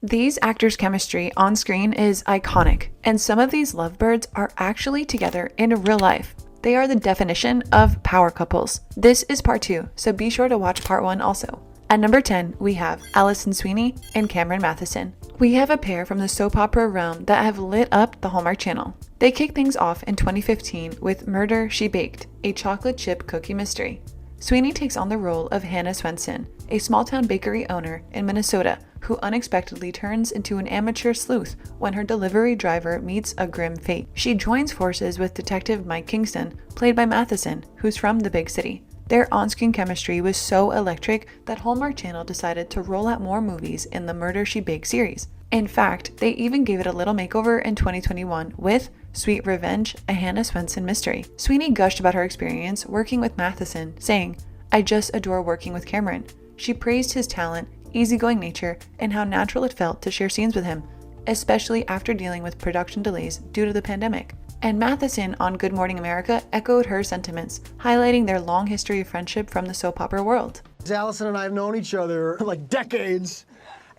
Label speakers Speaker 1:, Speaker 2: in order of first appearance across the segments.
Speaker 1: These actors' chemistry on screen is iconic, and some of these lovebirds are actually together in real life. They are the definition of power couples. This is part 2, so be sure to watch part 1 also. At number 10, we have Alison Sweeney and Cameron Matheson. We have a pair from the soap opera realm that have lit up the Hallmark Channel. They kicked things off in 2015 with Murder, She Baked, a chocolate chip cookie mystery. Sweeney takes on the role of Hannah Swenson, a small-town bakery owner in Minnesota who unexpectedly turns into an amateur sleuth when her delivery driver meets a grim fate. She joins forces with Detective Mike Kingston, played by Matheson, who's from the big city. Their on-screen chemistry was so electric that Hallmark Channel decided to roll out more movies in the Murder, She Baked series. In fact, they even gave it a little makeover in 2021 with Sweet Revenge, a Hannah Swenson mystery. Sweeney gushed about her experience working with Matheson, saying, "I just adore working with Cameron." She praised his talent, easygoing nature, and how natural it felt to share scenes with him, especially after dealing with production delays due to the pandemic. And Matheson on Good Morning America echoed her sentiments, highlighting their long history of friendship from the soap opera world.
Speaker 2: Allison and I have known each other like decades.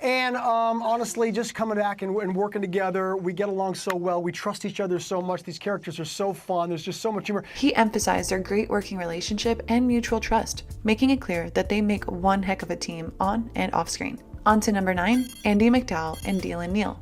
Speaker 2: And honestly, just coming back and working together, we get along so well. We trust each other so much. These characters are so fun. There's just so much humor.
Speaker 1: He emphasized their great working relationship and mutual trust, making it clear that they make one heck of a team on and off screen. On to number 9, Andie MacDowell and Dylan Neal.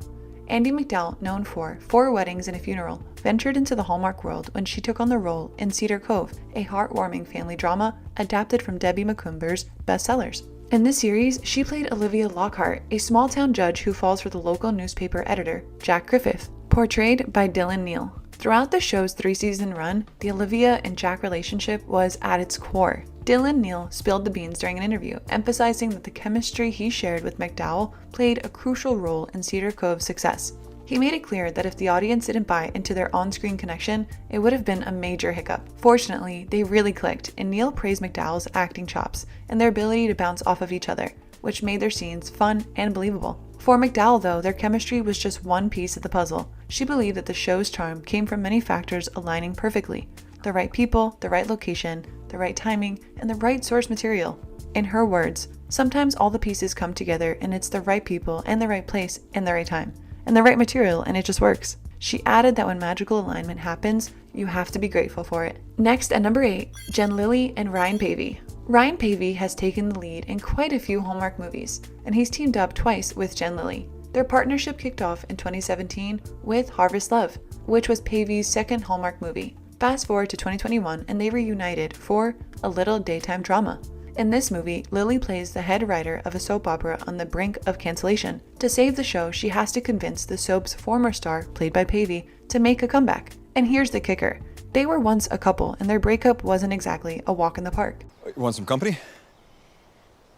Speaker 1: Andie MacDowell, known for 4 Weddings and a Funeral, ventured into the Hallmark world when she took on the role in Cedar Cove, a heartwarming family drama adapted from Debbie Macomber's bestsellers. In this series, she played Olivia Lockhart, a small-town judge who falls for the local newspaper editor, Jack Griffith, portrayed by Dylan Neal. Throughout the show's 3-season run, the Olivia and Jack relationship was at its core. Dylan Neal spilled the beans during an interview, emphasizing that the chemistry he shared with MacDowell played a crucial role in Cedar Cove's success. He made it clear that if the audience didn't buy into their on-screen connection, it would have been a major hiccup. Fortunately, they really clicked, and Neal praised MacDowell's acting chops and their ability to bounce off of each other, which made their scenes fun and believable. For MacDowell, though, their chemistry was just one piece of the puzzle. She believed that the show's charm came from many factors aligning perfectly: the right people, the right location, the right timing, and the right source material. In her words, sometimes all the pieces come together and it's the right people and the right place and the right time, and the right material, and it just works. She added that when magical alignment happens, you have to be grateful for it. Next, at number 8, Jen Lilly and Ryan Pavey. Ryan Pavey has taken the lead in quite a few Hallmark movies, and he's teamed up twice with Jen Lilly. Their partnership kicked off in 2017 with Harvest Love, which was Pavey's second Hallmark movie. Fast forward to 2021, and they reunited for A Little Daytime Drama. In this movie, Lily plays the head writer of a soap opera on the brink of cancellation. To save the show, she has to convince the soap's former star, played by Pavey, to make a comeback. And here's the kicker. They were once a couple, and their breakup wasn't exactly a walk in the park.
Speaker 3: You want some company?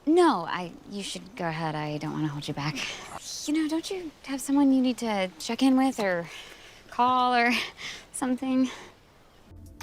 Speaker 4: No, you should go ahead. I don't want to hold you back. Don't you have someone you need to check in with or call or something?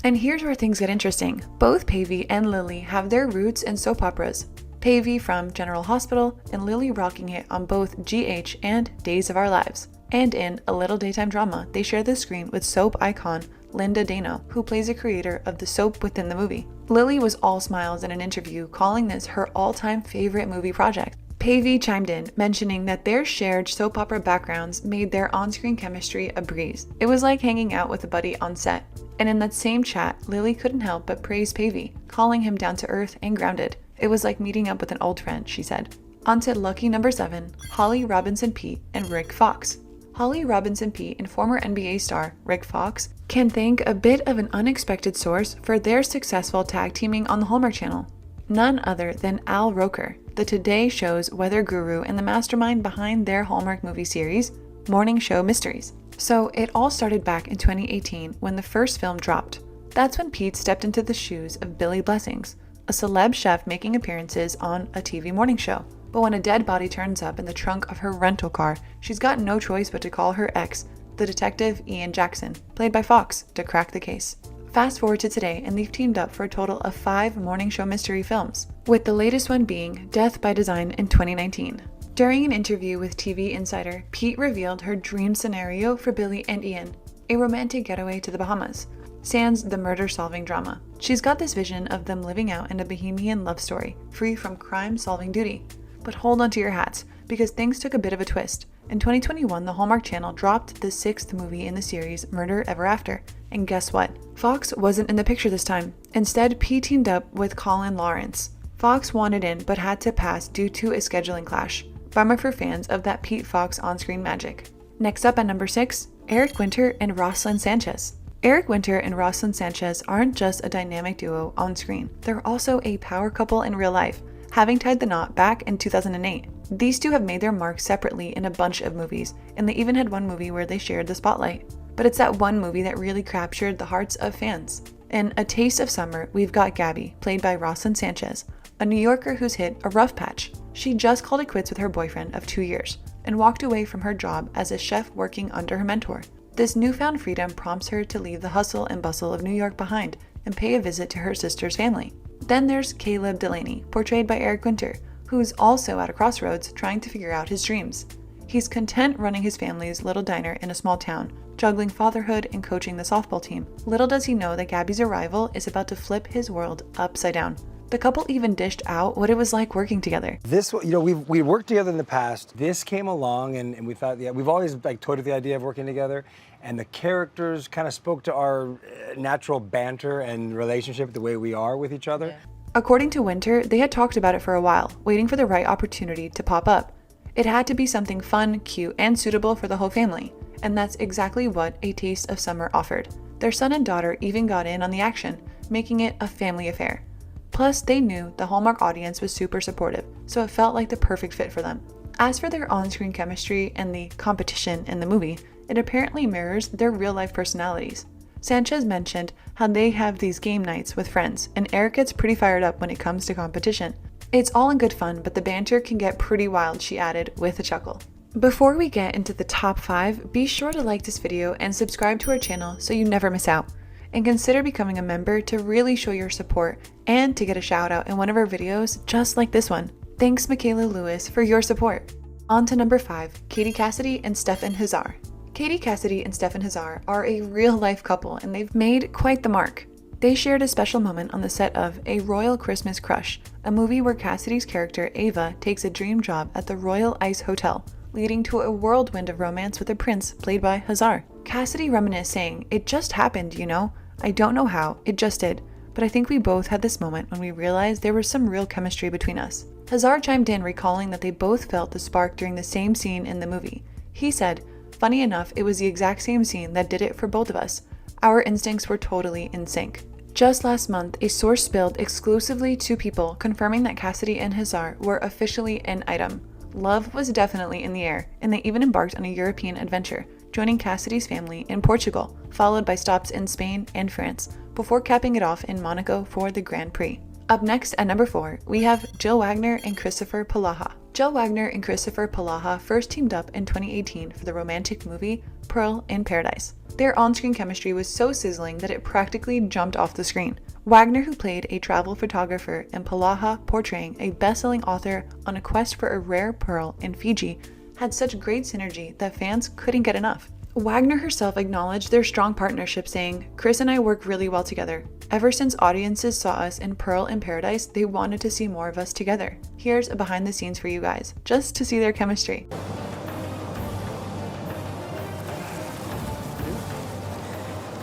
Speaker 1: And here's where things get interesting. Both Pavey and Lily have their roots in soap operas. Pavey from General Hospital and Lily rocking it on both GH and Days of Our Lives. And in A Little Daytime Drama, they share the screen with soap icon Linda Dano, who plays a creator of the soap within the movie. Lily was all smiles in an interview, calling this her all-time favorite movie project. Pavey chimed in, mentioning that their shared soap opera backgrounds made their on-screen chemistry a breeze. It was like hanging out with a buddy on set. And in that same chat, Lily couldn't help but praise Pavey, calling him down to earth and grounded. It was like meeting up with an old friend, she said. On to lucky number 7, Holly Robinson Peete and Rick Fox. Holly Robinson Peete and former NBA star Rick Fox can thank a bit of an unexpected source for their successful tag teaming on the Hallmark Channel. None other than Al Roker, the Today Show's weather guru and the mastermind behind their Hallmark movie series, Morning Show Mysteries. So it all started back in 2018 when the first film dropped. That's when Pete stepped into the shoes of Billy Blessings, a celeb chef making appearances on a TV morning show. But when a dead body turns up in the trunk of her rental car, she's got no choice but to call her ex, the detective Ian Jackson, played by Fox, to crack the case. Fast forward to today, and they've teamed up for a total of 5 morning show mystery films, with the latest one being Death by Design in 2019. During an interview with TV Insider, Pete revealed her dream scenario for Billy and Ian, a romantic getaway to the Bahamas, sans the murder-solving drama. She's got this vision of them living out in a bohemian love story, free from crime-solving duty. But hold on to your hats, because things took a bit of a twist. In 2021, the Hallmark Channel dropped the 6th movie in the series, Murder Ever After. And guess what? Fox wasn't in the picture this time. Instead, P teamed up with Colin Lawrence. Fox wanted in but had to pass due to a scheduling clash. Bummer for fans of that Pete Fox on-screen magic. Next up at number 6, Eric Winter and Rosalind Sanchez. Eric Winter and Rosalind Sanchez aren't just a dynamic duo on screen, they're also a power couple in real life, having tied the knot back in 2008. These two have made their mark separately in a bunch of movies, and they even had one movie where they shared the spotlight. But it's that one movie that really captured the hearts of fans. In A Taste of Summer, we've got Gabby, played by Rosalind Sanchez, a New Yorker who's hit a rough patch. She just called it quits with her boyfriend of 2 years, and walked away from her job as a chef working under her mentor. This newfound freedom prompts her to leave the hustle and bustle of New York behind and pay a visit to her sister's family. Then there's Caleb Delaney, portrayed by Eric Winter, who's also at a crossroads trying to figure out his dreams. He's content running his family's little diner in a small town, juggling fatherhood and coaching the softball team. Little does he know that Gabby's arrival is about to flip his world upside down. The couple even dished out what it was like working together.
Speaker 3: This, we worked together in the past. This came along and we thought, yeah, we've always toyed with the idea of working together, and the characters kind of spoke to our natural banter and relationship, the way we are with each other.
Speaker 1: Yeah. According to Winter, they had talked about it for a while, waiting for the right opportunity to pop up. It had to be something fun, cute, and suitable for the whole family, and that's exactly what A Taste of Summer offered. Their son and daughter even got in on the action, making it a family affair. Plus, they knew the Hallmark audience was super supportive, so it felt like the perfect fit for them. As for their on-screen chemistry and the competition in the movie, it apparently mirrors their real-life personalities. Sanchez mentioned how they have these game nights with friends, and Eric gets pretty fired up when it comes to competition. It's all in good fun, but the banter can get pretty wild, she added with a chuckle. Before we get into the top 5, be sure to like this video and subscribe to our channel so you never miss out. And consider becoming a member to really show your support and to get a shout out in one of our videos just like this one. Thanks Michaela Lewis for your support. On to number 5, Katie Cassidy and Stefan Hazar. Katie Cassidy and Stefan Hazar are a real-life couple and they've made quite the mark. They shared a special moment on the set of A Royal Christmas Crush, a movie where Cassidy's character Ava takes a dream job at the Royal Ice Hotel, leading to a whirlwind of romance with a prince played by Hazar. Cassidy reminisced, saying, "It just happened, you know? I don't know how, it just did, but I think we both had this moment when we realized there was some real chemistry between us." Hazar chimed in, recalling that they both felt the spark during the same scene in the movie. He said, "Funny enough, it was the exact same scene that did it for both of us. Our instincts were totally in sync." Just last month, a source spilled exclusively to People, confirming that Cassidy and Hazar were officially an item. Love was definitely in the air, and they even embarked on a European adventure, joining Cassidy's family in Portugal, followed by stops in Spain and France, before capping it off in Monaco for the Grand Prix. Up next at number 4, we have Jill Wagner and Christopher Palaha. Jill Wagner and Christopher Palaha first teamed up in 2018 for the romantic movie Pearl in Paradise. Their on-screen chemistry was so sizzling that it practically jumped off the screen. Wagner, who played a travel photographer, and Palaha, portraying a best-selling author on a quest for a rare pearl in Fiji, had such great synergy that fans couldn't get enough. Wagner herself acknowledged their strong partnership, saying, "Chris and I work really well together. Ever since audiences saw us in Pearl in Paradise, they wanted to see more of us together. Here's a behind the scenes for you guys, just to see their chemistry."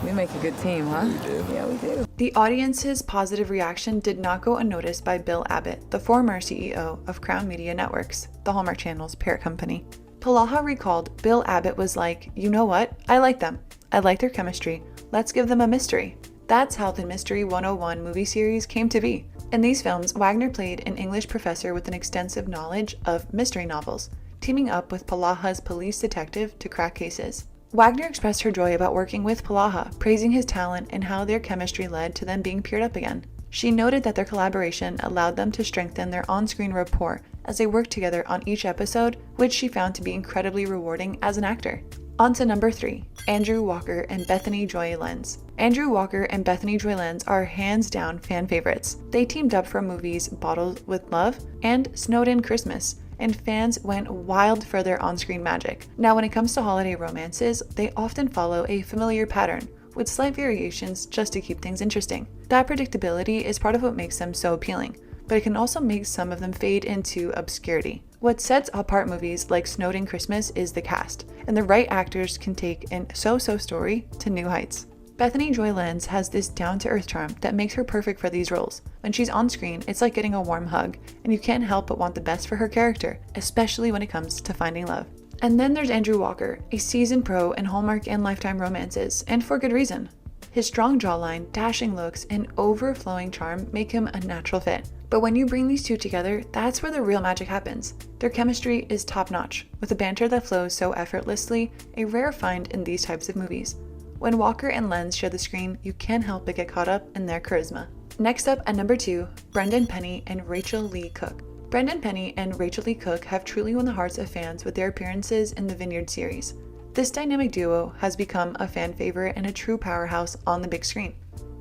Speaker 5: We make a good team, huh?
Speaker 3: We do.
Speaker 5: Yeah, we do.
Speaker 1: The audience's positive reaction did not go unnoticed by Bill Abbott, the former CEO of Crown Media Networks, the Hallmark Channel's parent company. Palaha recalled, "Bill Abbott was like, you know what? I like them. I like their chemistry. Let's give them a mystery." That's how the Mystery 101 movie series came to be. In these films, Wagner played an English professor with an extensive knowledge of mystery novels, teaming up with Palaha's police detective to crack cases. Wagner expressed her joy about working with Palaha, praising his talent and how their chemistry led to them being paired up again. She noted that their collaboration allowed them to strengthen their on-screen rapport as they worked together on each episode, which she found to be incredibly rewarding as an actor. On to number 3, Andrew Walker and Bethany Joy Lenz. Andrew Walker and Bethany Joy Lenz are hands down fan favorites. They teamed up for movies Bottled with Love and Snowed In Christmas, and fans went wild for their on-screen magic. Now, when it comes to holiday romances, they often follow a familiar pattern, with slight variations just to keep things interesting. That predictability is part of what makes them so appealing, but it can also make some of them fade into obscurity. What sets apart movies like Snowden Christmas is the cast, and the right actors can take an so-so story to new heights. Bethany Joy Lenz has this down-to-earth charm that makes her perfect for these roles. When she's on screen, it's like getting a warm hug, and you can't help but want the best for her character, especially when it comes to finding love. And then there's Andrew Walker, a seasoned pro in Hallmark and Lifetime romances, and for good reason. His strong jawline, dashing looks, and overflowing charm make him a natural fit. But when you bring these two together, that's where the real magic happens. Their chemistry is top-notch, with a banter that flows so effortlessly, a rare find in these types of movies. When Walker and Lenz share the screen, you can't help but get caught up in their charisma. Next up at number 2, Brendan Penny and Rachel Lee Cook. Brendan Penny and Rachel Lee Cook have truly won the hearts of fans with their appearances in the Vineyard series. This dynamic duo has become a fan favorite and a true powerhouse on the big screen.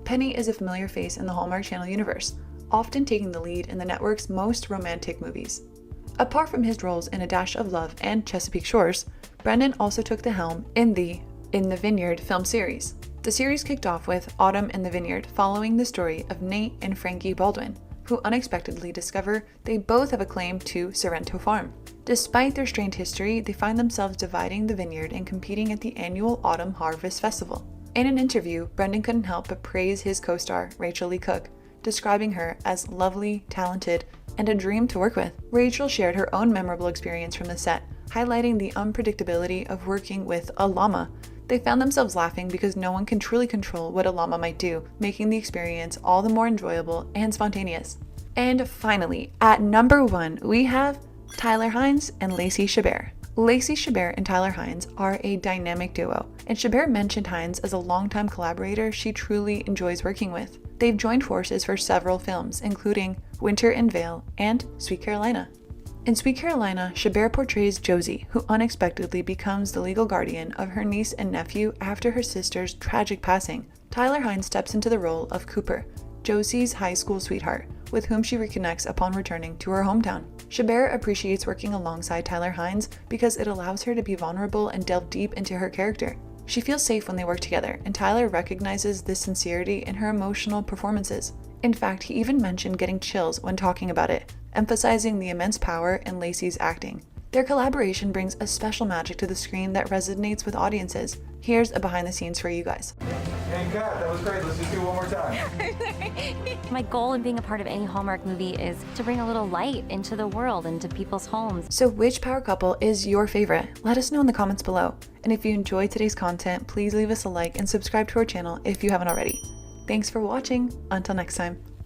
Speaker 1: Penny is a familiar face in the Hallmark Channel universe, often taking the lead in the network's most romantic movies. Apart from his roles in A Dash of Love and Chesapeake Shores, Brendan also took the helm in the Vineyard film series. The series kicked off with Autumn in the Vineyard, following the story of Nate and Frankie Baldwin, who unexpectedly discover they both have a claim to Sorrento Farm. Despite their strained history, they find themselves dividing the vineyard and competing at the annual Autumn Harvest Festival. In an interview, Brendan couldn't help but praise his co-star, Rachel Lee Cook, describing her as lovely, talented, and a dream to work with. Rachel shared her own memorable experience from the set, highlighting the unpredictability of working with a llama. They found themselves laughing because no one can truly control what a llama might do, making the experience all the more enjoyable and spontaneous. And finally, at number 1, we have Tyler Hines and Lacy Shabar. Lacy Shabar and Tyler Hines are a dynamic duo, and Shabar mentioned Hines as a longtime collaborator she truly enjoys working with. They've joined forces for several films, including Winter in Vale and Sweet Carolina. In Sweet Carolina, Shabar portrays Josie, who unexpectedly becomes the legal guardian of her niece and nephew after her sister's tragic passing. Tyler Hines steps into the role of Cooper, Josie's high school sweetheart, with whom she reconnects upon returning to her hometown. Shabar appreciates working alongside Tyler Hines because it allows her to be vulnerable and delve deep into her character. She feels safe when they work together, and Tyler recognizes this sincerity in her emotional performances. In fact, he even mentioned getting chills when talking about it, emphasizing the immense power in Lacy's acting. Their collaboration brings a special magic to the screen that resonates with audiences. Here's a behind the scenes for you guys.
Speaker 6: And Kat, that was great. Let's just do it one more time.
Speaker 7: My goal in being a part of any Hallmark movie is to bring a little light into the world, into people's homes.
Speaker 1: So which power couple is your favorite? Let us know in the comments below. And if you enjoyed today's content, please leave us a like and subscribe to our channel if you haven't already. Thanks for watching. Until next time.